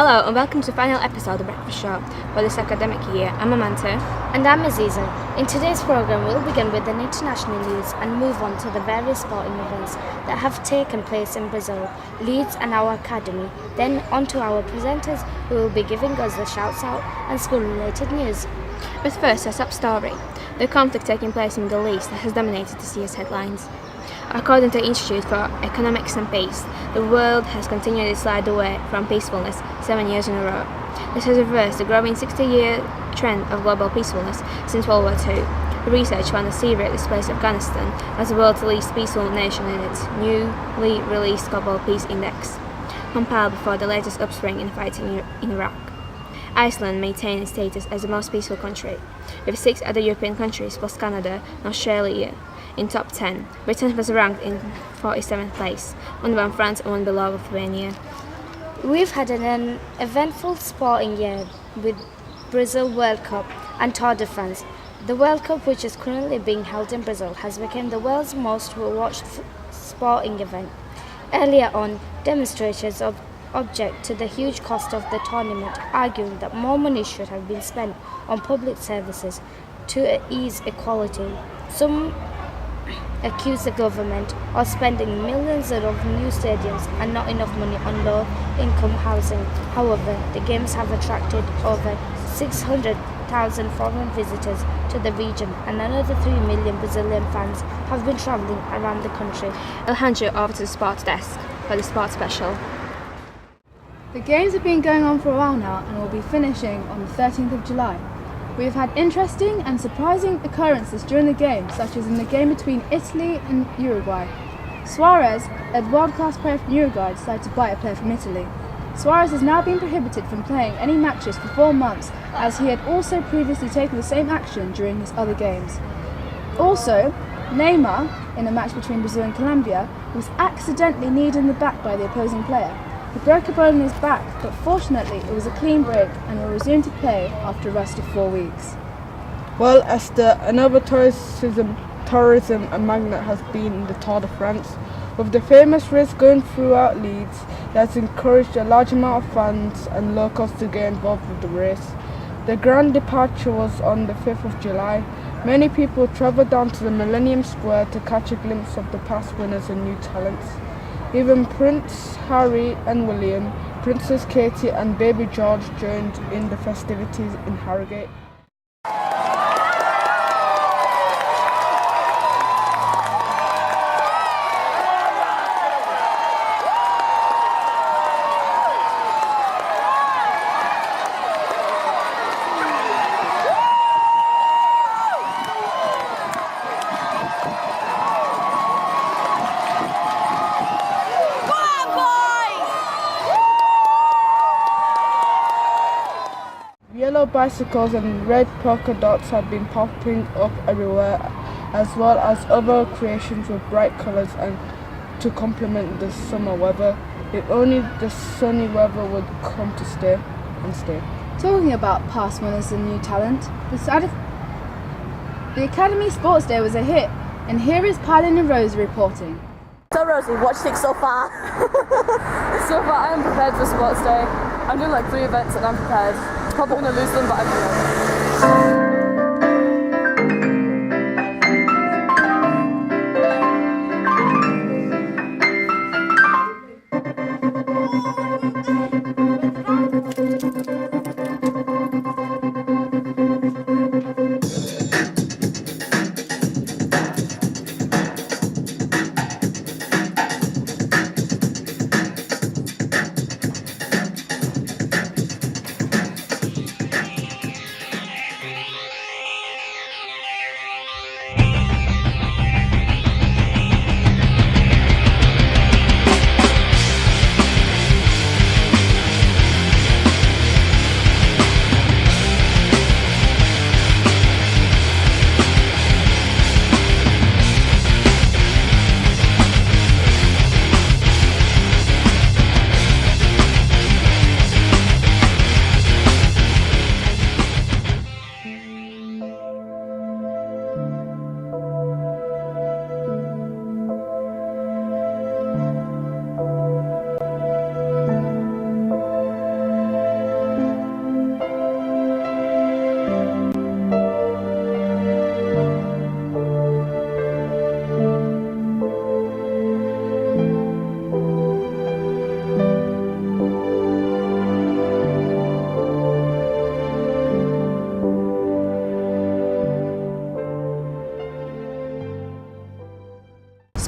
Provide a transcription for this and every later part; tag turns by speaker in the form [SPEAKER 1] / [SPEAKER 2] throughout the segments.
[SPEAKER 1] Hello and welcome to the final episode of the Breakfast Show for this academic year. I'm Amanda.
[SPEAKER 2] And I'm Aziza. In today's program, we'll begin with the international news and move on to the various sporting events that have taken place in Brazil, Leeds and our academy. Then on to our presenters who will be giving us the shouts out and school-related news.
[SPEAKER 1] But first, our top story. The conflict taking place in the Middle East has dominated this year's headlines. According to the Institute for Economics and Peace, the world has continued to slide away from peacefulness 7 years in a row. This has reversed the growing 60-year trend of global peacefulness since World War II. The research found that Syria displaced Afghanistan as the world's least peaceful nation in its newly released Global Peace Index, compiled before the latest upswing in fighting in Iraq. Iceland maintained its status as the most peaceful country, with 6 other European countries plus Canada and Australia in top 10. Britain was ranked in 47th place, one above France and one below Lithuania.
[SPEAKER 2] We've had an eventful sporting year with Brazil World Cup and Tour de France. The World Cup, which is currently being held in Brazil, has become the world's most watched sporting event. Earlier on, demonstrators object to the huge cost of the tournament, arguing that more money should have been spent on public services to ease equality. Some accuse the government of spending millions on new stadiums and not enough money on low-income housing. However, the Games have attracted over 600,000 foreign visitors to the region, and another 3 million Brazilian fans have been travelling around the country.
[SPEAKER 1] I'll hand you over to the sports desk for the sports special.
[SPEAKER 3] The Games have been going on for a while now and will be finishing on the 13th of July. We have had interesting and surprising occurrences during the Games, such as in the game between Italy and Uruguay. Suarez, a world-class player from Uruguay, decided to bite a player from Italy. Suarez has now been prohibited from playing any matches for 4 months, as he had also previously taken the same action during his other games. Also, Neymar, in a match between Brazil and Colombia, was accidentally kneed in the back by the opposing player. He broke a bone in his back, but fortunately it was a clean break and will resume to play after a rest of 4 weeks.
[SPEAKER 4] Well, Esther, another tourism magnet has been the Tour de France. With the famous race going throughout Leeds, it has encouraged a large amount of fans and locals to get involved with the race. The grand departure was on the 5th of July. Many people travelled down to the Millennium Square to catch a glimpse of the past winners and new talents. Even Prince Harry and William, Princess Katie and baby George joined in the festivities in Harrogate. Yellow bicycles and red polka dots have been popping up everywhere, as well as other creations with bright colours and to complement the summer weather. If only the sunny weather would come to stay.
[SPEAKER 3] Talking about past winners and new talent, the Academy Sports Day was a hit, and here is Pilin and Rose reporting.
[SPEAKER 5] So Rosie, what do you think so far?
[SPEAKER 6] So far I am prepared for Sports Day. I'm doing like 3 events and I'm prepared. Probably going to lose them, but I'm prepared.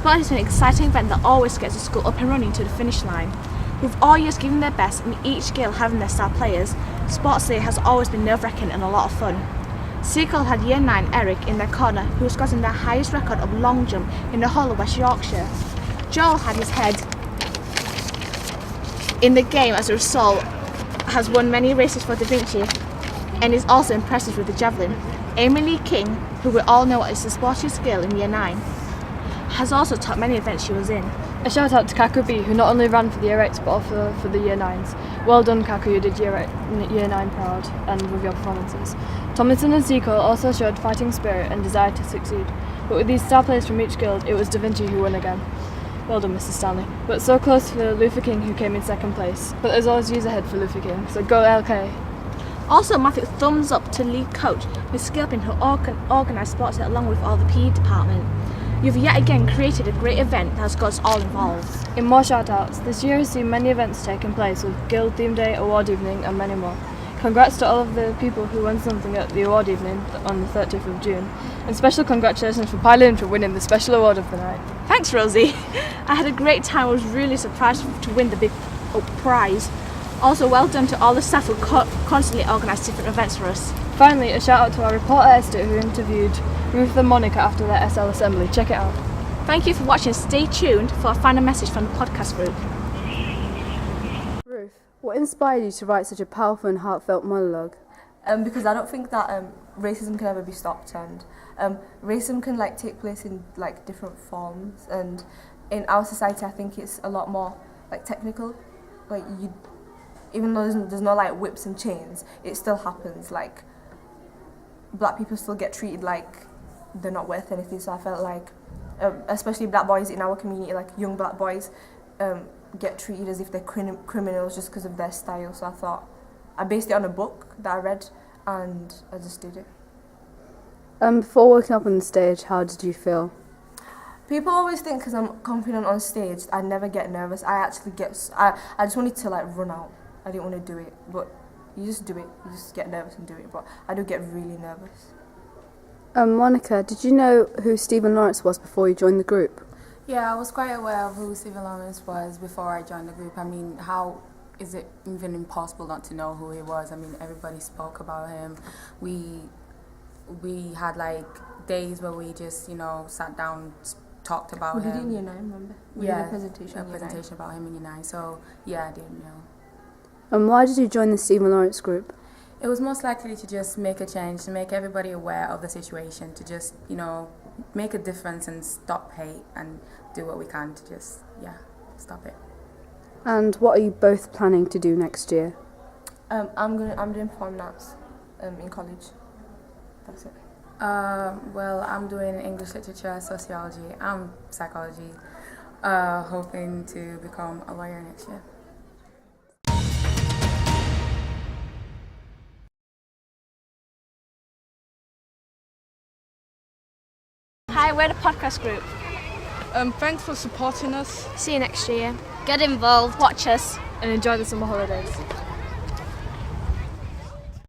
[SPEAKER 7] Quite is an exciting event that always gets the school up and running to the finish line. With all years giving their best and each skill having their star players, Sports Day has always been nerve-wracking and a lot of fun. Seagull had Year 9 Eric in their corner, who was gotten the highest record of long jump in the whole of West Yorkshire. Joel had his head in the game as a result, has won many races for Da Vinci and is also impressive with the javelin. Amy Lee King, who we all know is a sporty skill in Year 9, has also taught many events she was in.
[SPEAKER 6] A shout out to Kaku B, who not only ran for the Year 8s but also for the Year 9s. Well done, Kaku, you did Year 9 proud and with your performances. Tomlinson and Seagull also showed fighting spirit and desire to succeed, but with these star players from each guild, it was Da Vinci who won again. Well done, Mr. Stanley. But so close for Luther King, who came in second place. But there's always years ahead for Luther King, so go LK.
[SPEAKER 7] Also, massive thumbs up to lead coach Miss Gilpin, who organised Sports Day along with all the PE department. You've yet again created a great event that has got us all involved.
[SPEAKER 6] In more shout-outs, this year has seen many events taking place with Guild Theme Day, Award Evening and many more. Congrats to all of the people who won something at the award evening on the 30th of June. And special congratulations for Pilot for winning the special award of the night.
[SPEAKER 7] Thanks, Rosie. I had a great time. I was really surprised to win the big prize. Also, well done to all the staff who constantly organise different events for us.
[SPEAKER 6] Finally, a shout out to our reporter Esther, who interviewed Ruth and Monica after their SL assembly. Check it out.
[SPEAKER 7] Thank you for watching. Stay tuned for a final message from the podcast group.
[SPEAKER 8] Ruth, what inspired you to write such a powerful and heartfelt monologue?
[SPEAKER 5] Because I don't think that racism can ever be stopped, and racism can take place in different forms, and in our society I think it's a lot more technical. Even though there's no whips and chains, it still happens. Black people still get treated like they're not worth anything. So I felt especially black boys in our community, young black boys, get treated as if they're criminals just because of their style. So I thought, I based it on a book that I read and I just did it.
[SPEAKER 8] Before walking up on the stage, how did you feel?
[SPEAKER 5] People always think because I'm confident on stage, I never get nervous. I actually I just wanted to run out. I didn't want to do it, but you just do it. You just get nervous and do it, but I do get really nervous.
[SPEAKER 8] Monica, did you know who Stephen Lawrence was before you joined the group?
[SPEAKER 9] Yeah, I was quite aware of who Stephen Lawrence was before I joined the group. I mean, how is it even impossible not to know who he was? I mean, everybody spoke about him. We had days where we just, sat down, talked about him.
[SPEAKER 5] We did in Year 9, remember? We did a presentation
[SPEAKER 9] about him in Year 9. So yeah, I did know.
[SPEAKER 8] Why did you join the Stephen Lawrence group?
[SPEAKER 9] It was most likely to just make a change, to make everybody aware of the situation, to just, make a difference and stop hate and do what we can to just, stop it.
[SPEAKER 8] And what are you both planning to do next year?
[SPEAKER 5] I'm doing performing arts in college. That's it.
[SPEAKER 9] Well, I'm doing English literature, sociology, and psychology, hoping to become a lawyer next year.
[SPEAKER 7] Hi, we're the podcast group.
[SPEAKER 4] Thanks for supporting us.
[SPEAKER 1] See you next year.
[SPEAKER 2] Get involved.
[SPEAKER 7] Watch us.
[SPEAKER 6] And enjoy the summer holidays.